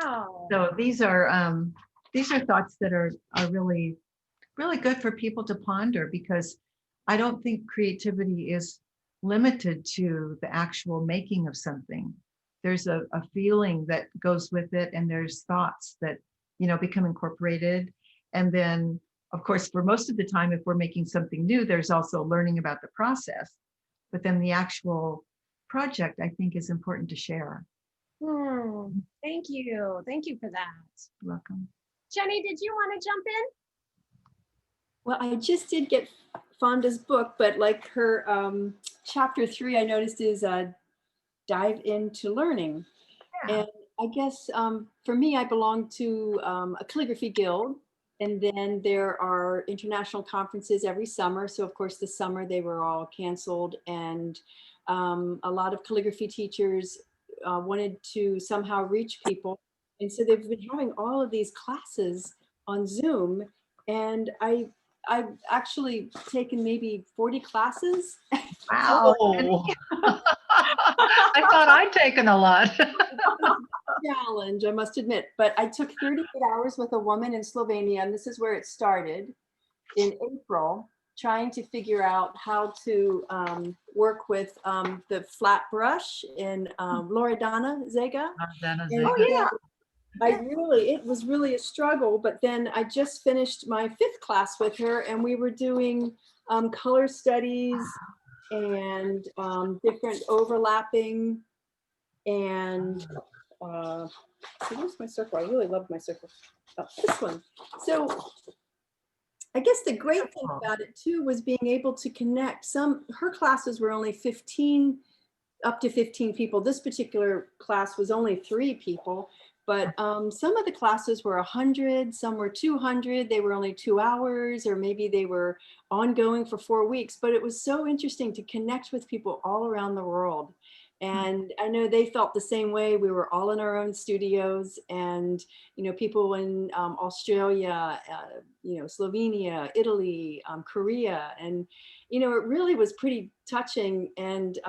S1: Wow.
S2: So these are thoughts that are really, really good for people to ponder, because I don't think creativity is limited to the actual making of something. There's a feeling that goes with it, and there's thoughts that, you know, become incorporated. And then, of course, for most of the time, if we're making something new, there's also learning about the process. But then the actual project, I think, is important to share.
S1: Thank you. Thank you for that.
S2: You're welcome.
S1: Jenny, did you want to jump in?
S6: Well, I just did get Phawnda's book, but like her chapter 3, I noticed is dive into learning.
S2: Yeah.
S6: And I guess for me, I belong to a calligraphy guild. And then there are international conferences every summer. So of course, this summer they were all canceled. And a lot of calligraphy teachers wanted to somehow reach people. And so they've been having all of these classes on Zoom. And I've actually taken maybe 40 classes.
S2: Wow.
S7: I thought I'd taken a lot.
S6: Challenge, I must admit, but I took 38 hours with a woman in Slovenia, and this is where it started in April, trying to figure out how to work with the flat brush in Loredana Zega.
S2: Oh, yeah.
S6: It was really a struggle, but then I just finished my 5th class with her, and we were doing color studies and different overlapping, and so where's my circle? I really loved my circle. Oh, this one. So I guess the great thing about it too was being able to connect. Her classes were only 15, up to 15 people. This particular class was only 3 people, but some of the classes were 100, some were 200. They were only 2 hours, or maybe they were ongoing for 4 weeks. But it was so interesting to connect with people all around the world. And I know they felt the same way. We were all in our own studios, and, you know, people in Australia, you know, Slovenia, Italy, Korea. And, you know, it really was pretty touching, and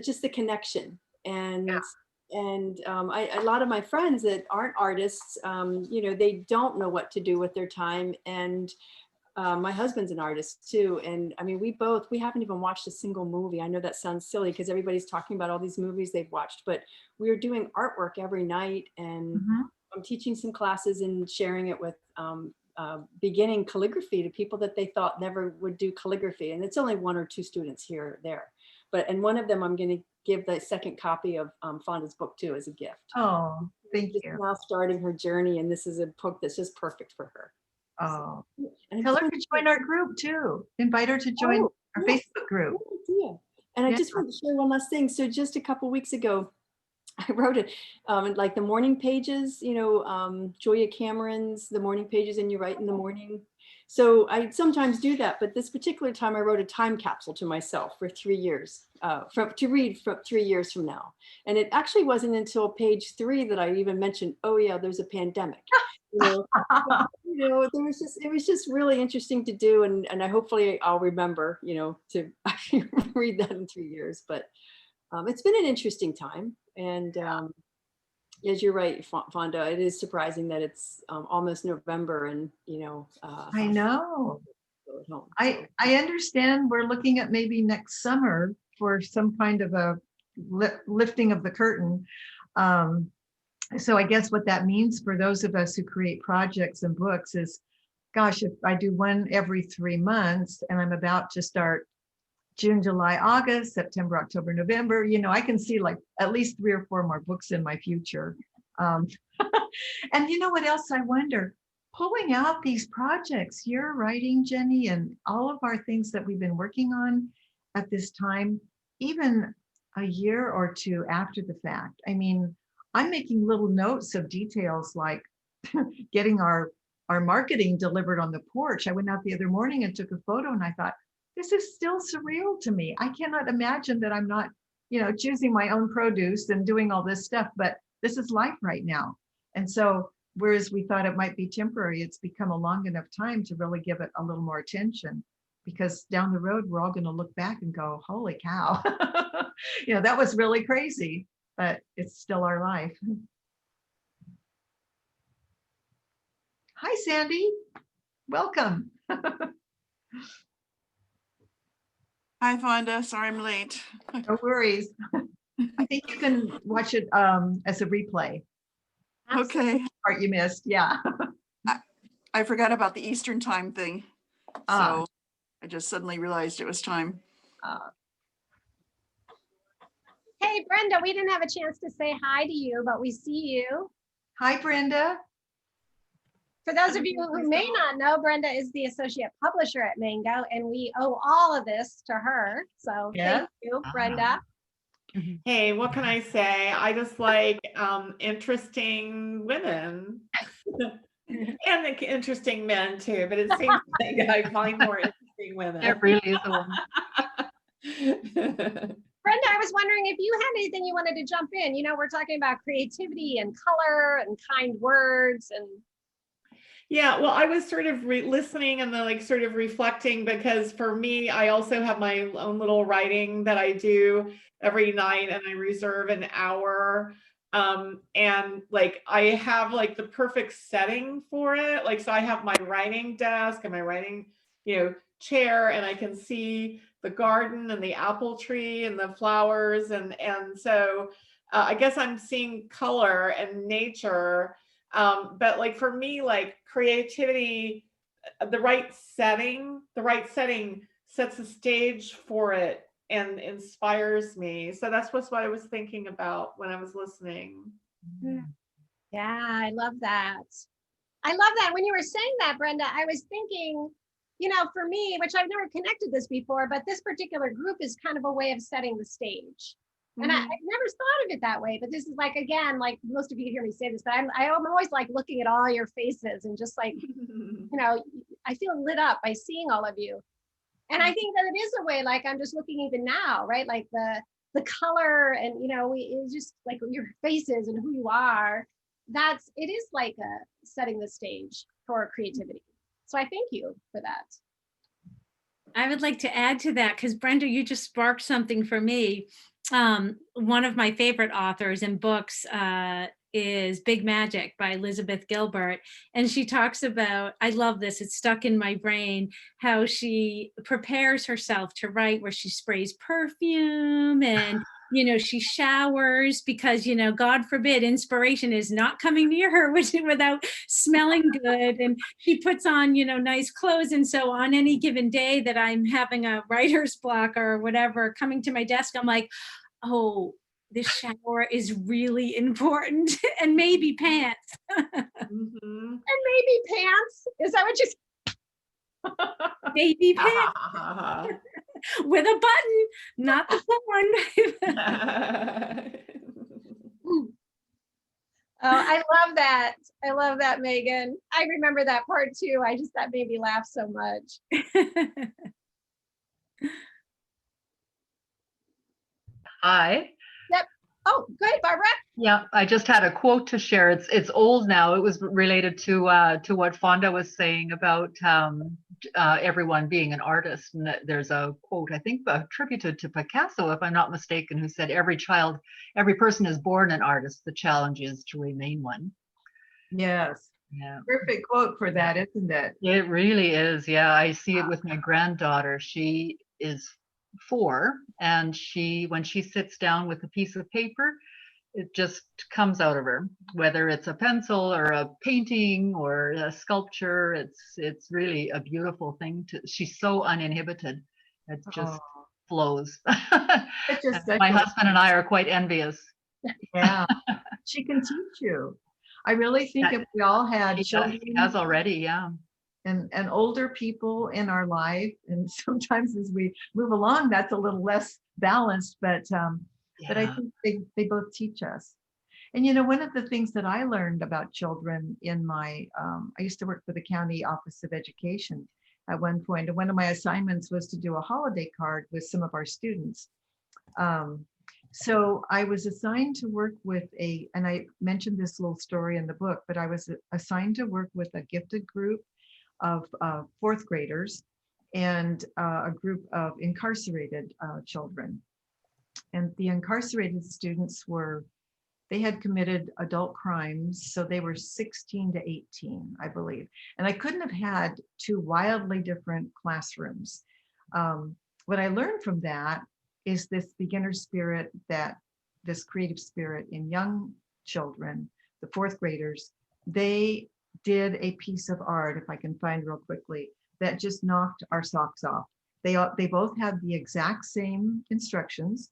S6: just the connection. And, a lot of my friends that aren't artists, you know, they don't know what to do with their time. And my husband's an artist too. And I mean, we haven't even watched a single movie. I know that sounds silly because everybody's talking about all these movies they've watched, but we are doing artwork every night. And I'm teaching some classes and sharing it with beginning calligraphy to people that they thought never would do calligraphy. And it's only 1 or 2 students here or there. And one of them I'm going to give the second copy of Phawnda's book too as a gift.
S2: Oh, thank
S6: She's
S2: you.
S6: now starting her journey, and this is a book that's just perfect for her.
S2: Oh,
S6: And
S2: tell her to join our group too. Invite her to join our Facebook group.
S6: Good idea. And I just want to share one last thing. So just a couple weeks ago, I wrote it like the morning pages, you know, Julia Cameron's The Morning Pages, and you write in the morning. So I sometimes do that, but this particular time I wrote a time capsule to myself for 3 years, to read from 3 years from now. And it actually wasn't until page 3 that I even mentioned, oh yeah, there's a pandemic. You know, it was just really interesting to do, and I hopefully I'll remember, you know, to actually read that in 3 years. But it's been an interesting time, and Yes, you're right, Phawnda. It is surprising that it's almost November and,
S2: I know.
S6: still at home.
S2: I understand we're looking at maybe next summer for some kind of a lifting of the curtain. So I guess what that means for those of us who create projects and books is, gosh, if I do one every 3 months and I'm about to start June, July, August, September, October, November, I can see like at least 3 or 4 more books in my future. And you know what else I wonder? Pulling out these projects you're writing, Jenny, and all of our things that we've been working on at this time, even a year or 2 after the fact. I mean, I'm making little notes of details like getting our marketing delivered on the porch. I went out the other morning and took a photo and I thought, this is still surreal to me. I cannot imagine that I'm not, choosing my own produce and doing all this stuff, but this is life right now. And so, whereas we thought it might be temporary, it's become a long enough time to really give it a little more attention, because down the road, we're all going to look back and go, holy cow, that was really crazy, but it's still our life. Hi, Sandy. Welcome.
S8: Hi, Phawnda. Sorry I'm late.
S2: No worries. I think you can watch it as a replay.
S8: Okay.
S2: Part you missed, yeah.
S8: I forgot about the Eastern time thing.
S2: Ah.
S8: So I just suddenly realized it was time.
S1: Hey, Brenda, we didn't have a chance to say hi to you, but we see you.
S2: Hi, Brenda.
S1: For those of you who may not know, Brenda is the associate publisher at Mango, and we owe all of this to her. So thank you, Brenda.
S9: Hey, what can I say? I just like interesting women and interesting men too, but it seems like I find more interesting women.
S7: It really is a woman.
S1: Brenda, I was wondering if you had anything you wanted to jump in. We're talking about creativity and color and kind words and.
S9: Yeah, well, I was sort of listening and then sort of reflecting, because for me, I also have my own little writing that I do every night, and I reserve an hour. And I have the perfect setting for it. So I have my writing desk and my writing, chair, and I can see the garden and the apple tree and the flowers. And so I guess I'm seeing color and nature. But for me, creativity, the right setting sets the stage for it and inspires me. So that's what I was thinking about when I was listening.
S1: Yeah, I love that. I love that. When you were saying that, Brenda, I was thinking, for me, which I've never connected this before, but this particular group is kind of a way of setting the stage. And I've never thought of it that way, but this is again, most of you hear me say this, but I'm always looking at all your faces and just I feel lit up by seeing all of you. And I think that it is a way, I'm just looking even now, right? The color and, it's just your faces and who you are, it is setting the stage for creativity. So I thank you for that.
S3: I would like to add to that, because Brenda, you just sparked something for me. One of my favorite authors and books is Big Magic by Elizabeth Gilbert. And she talks about, I love this, it's stuck in my brain, how she prepares herself to write, where she sprays perfume and, she showers because, God forbid, inspiration is not coming near her without smelling good. And she puts on, nice clothes. And so on any given day that I'm having a writer's block or whatever, coming to my desk, I'm like, oh, this shower is really important. And maybe pants.
S1: And maybe pants. Is that what you said?
S3: Baby pants. With a button, not the porn.
S1: Oh, I love that. I love that, Megan. I remember that part too. That made me laugh so much.
S7: Hi.
S1: Yep. Oh, good, Barbara.
S7: Yeah, I just had a quote to share. It's old now. It was related to what Phawnda was saying about everyone being an artist. And that there's a quote, I think, attributed to Picasso, if I'm not mistaken, who said, every person is born an artist. The challenge is to remain one."
S2: Yes.
S7: Yeah.
S2: Perfect quote for that, isn't it?
S7: It really is. Yeah, I see it with my granddaughter. She is 4, and when she sits down with a piece of paper, it just comes out of her, whether it's a pencil or a painting or a sculpture. It's really a beautiful thing. She's so uninhibited. It just flows.
S2: Such a
S7: My
S2: special.
S7: husband and I are quite envious.
S2: Yeah, she can teach you. I really think if we all had children,
S7: She has already, yeah.
S2: and older people in our life, and sometimes as we move along, that's a little less balanced, but I think they both teach us. And one of the things that I learned about children in my, I used to work for the County Office of Education at one point, and one of my assignments was to do a holiday card with some of our students. So I was assigned to work with and I mentioned this little story in the book, but I was assigned to work with a gifted group of 4th graders and a group of incarcerated children. And the incarcerated students they had committed adult crimes, so they were 16 to 18, I believe. And I couldn't have had 2 wildly different classrooms. What I learned from that is this beginner spirit, this creative spirit in young children, the 4th graders. They did a piece of art, if I can find real quickly, that just knocked our socks off. They both had the exact same instructions.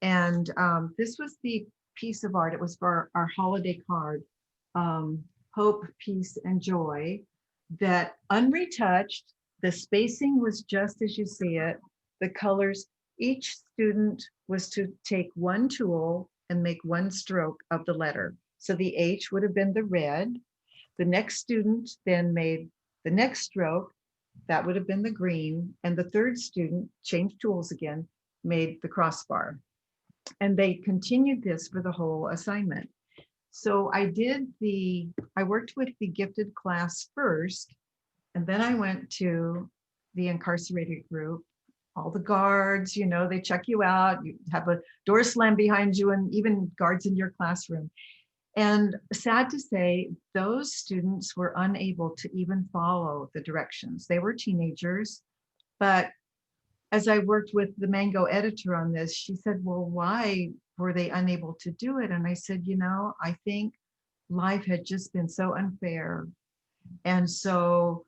S2: And this was the piece of art. It was for our holiday card, Hope, Peace, and Joy, that unretouched, the spacing was just as you see it, the colors. Each student was to take one tool and make one stroke of the letter. So the H would have been the red. The next student then made the next stroke. That would have been the green. And the 3rd student, changed tools again, made the crossbar. And they continued this for the whole assignment. So I worked with the gifted class first, and then I went to the incarcerated group. All the guards, they check you out, you have a door slam behind you, and even guards in your classroom. And sad to say, those students were unable to even follow the directions. They were teenagers, but as I worked with the Mango editor on this, she said, well, why were they unable to do it? And I said, I think life had just been so unfair and so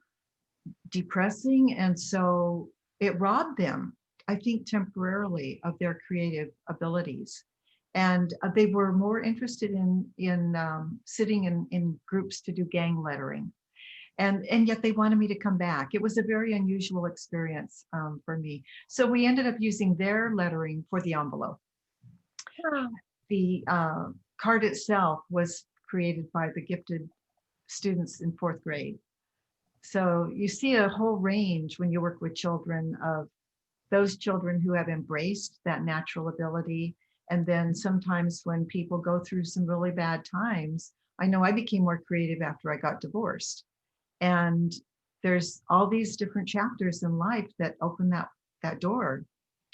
S2: depressing, and so it robbed them, I think, temporarily of their creative abilities. And they were more interested in sitting in groups to do gang lettering. And yet they wanted me to come back. It was a very unusual experience for me. So we ended up using their lettering for the envelope.
S1: Oh.
S2: The card itself was created by the gifted students in 4th grade. So you see a whole range when you work with children of those children who have embraced that natural ability. And then sometimes when people go through some really bad times, I know I became more creative after I got divorced. And there's all these different chapters in life that open that door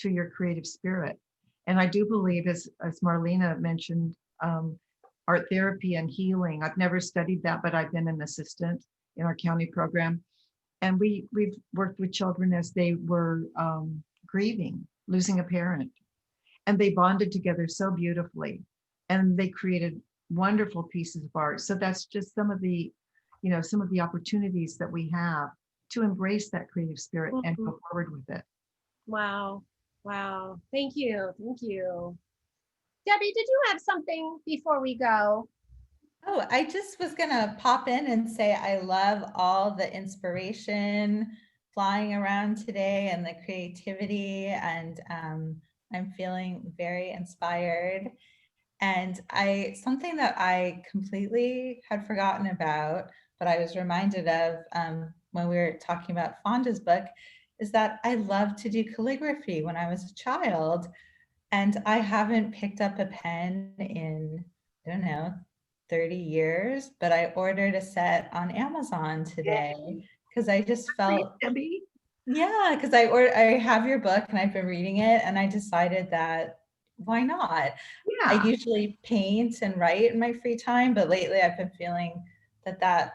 S2: to your creative spirit. And I do believe, as Marlena mentioned, art therapy and healing. I've never studied that, but I've been an assistant in our county program. And we've worked with children as they were grieving, losing a parent. And they bonded together so beautifully. And they created wonderful pieces of art. So that's just some of the opportunities that we have to embrace that creative spirit and go forward with it.
S1: Wow. Wow. Thank you. Thank you. Debbie, did you have something before we go?
S10: Oh, I just was going to pop in and say I love all the inspiration flying around today and the creativity, and I'm feeling very inspired. And something that I completely had forgotten about, but I was reminded of when we were talking about Phawnda's book, is that I loved to do calligraphy when I was a child. And I haven't picked up a pen in, I don't know, 30 years, but I ordered a set on Amazon today because I just felt,
S2: Debbie.
S10: yeah, because I have your book and I've been reading it and I decided that why not? I
S2: Yeah.
S10: usually paint and write in my free time, but lately I've been feeling that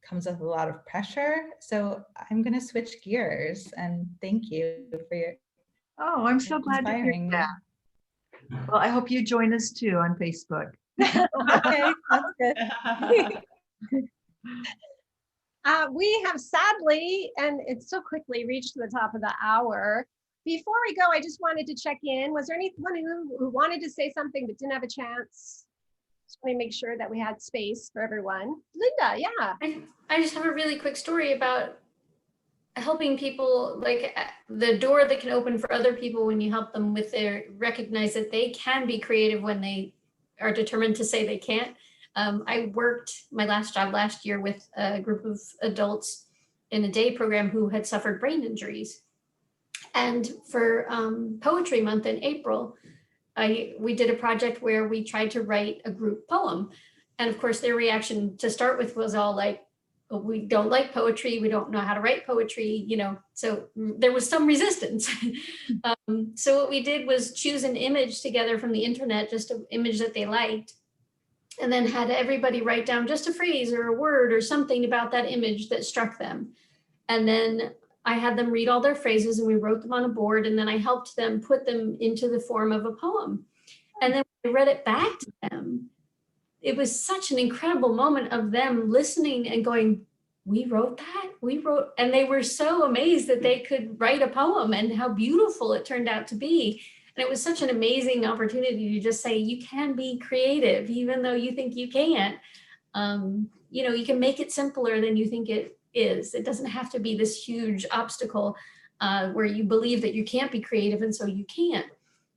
S10: comes with a lot of pressure. So I'm going to switch gears and thank you for your
S2: Oh, I'm so glad to hear
S10: inspiring me.
S2: that. Well, I hope you join us too on Facebook.
S10: Okay, that's good.
S1: We have sadly, and it's so quickly reached the top of the hour. Before we go, I just wanted to check in. Was there anyone who wanted to say something but didn't have a chance? Just want to make sure that we had space for everyone. Linda, yeah.
S11: I just have a really quick story about helping people, like the door that can open for other people when you help them with their recognize that they can be creative when they are determined to say they can't. I worked my last job last year with a group of adults in a day program who had suffered brain injuries. And for Poetry Month in April, we did a project where we tried to write a group poem. And of course, their reaction to start with was all like, oh, we don't like poetry, we don't know how to write poetry, you know, so there was some resistance. So what we did was choose an image together from the internet, just an image that they liked, and then had everybody write down just a phrase or a word or something about that image that struck them. And then I had them read all their phrases and we wrote them on a board, and then I helped them put them into the form of a poem. And then I read it back to them. It was such an incredible moment of them listening and going, we wrote that, and they were so amazed that they could write a poem and how beautiful it turned out to be. And it was such an amazing opportunity to just say, you can be creative, even though you think you can't. You know, you can make it simpler than you think it is. It doesn't have to be this huge obstacle where you believe that you can't be creative and so you can't.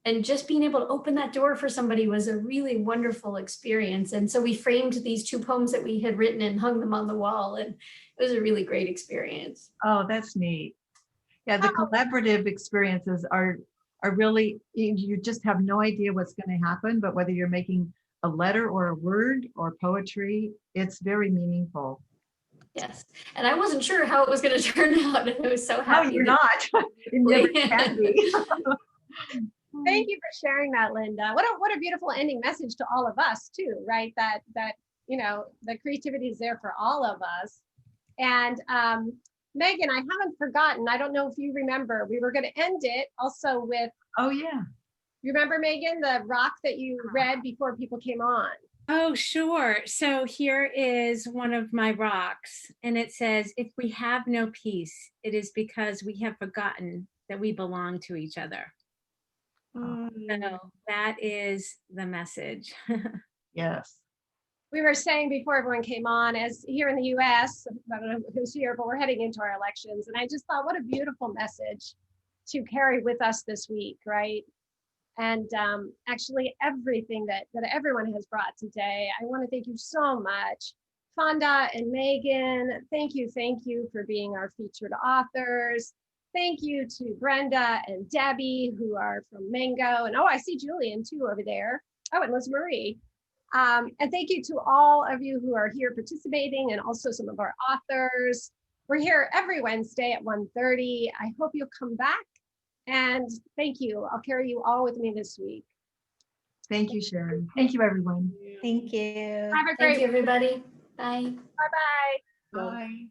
S11: And just being able to open that door for somebody was a really wonderful experience. And so we framed these 2 poems that we had written and hung them on the wall. And it was a really great experience.
S2: Oh, that's neat. Yeah, the collaborative experiences are really, you just have no idea what's going to happen, but whether you're making a letter or a word or poetry, it's very meaningful.
S11: Yes. And I wasn't sure how it was going to turn out. And I was so happy.
S2: No, you're not. It never can be.
S1: Thank you for sharing that, Linda. What a beautiful ending message to all of us too, right? That you know, the creativity is there for all of us. And Megan, I haven't forgotten. I don't know if you remember, we were going to end it also with.
S2: Oh yeah.
S1: You remember, Megan, the rock that you read before people came on?
S3: Oh, sure. So here is one of my rocks, and it says, if we have no peace, it is because we have forgotten that we belong to each other. So that is the message.
S2: Yes.
S1: We were saying before everyone came on, as here in the US, I don't know who's here, but we're heading into our elections. And I just thought, what a beautiful message to carry with us this week, right? And actually everything that everyone has brought today, I want to thank you so much. Phawnda and Megan, thank you for being our featured authors. Thank you to Brenda and Debbie, who are from Mango. And oh, I see Julian too over there. Oh, and Liz Marie. And thank you to all of you who are here participating, and also some of our authors. We're here every Wednesday at 1:30. I hope you'll come back. And thank you. I'll carry you all with me this week.
S2: Thank you, Sharon. Thank you, everyone.
S10: Thank you.
S1: Have a great
S11: Thank you, everybody. Bye.
S1: Bye-bye.
S9: Bye.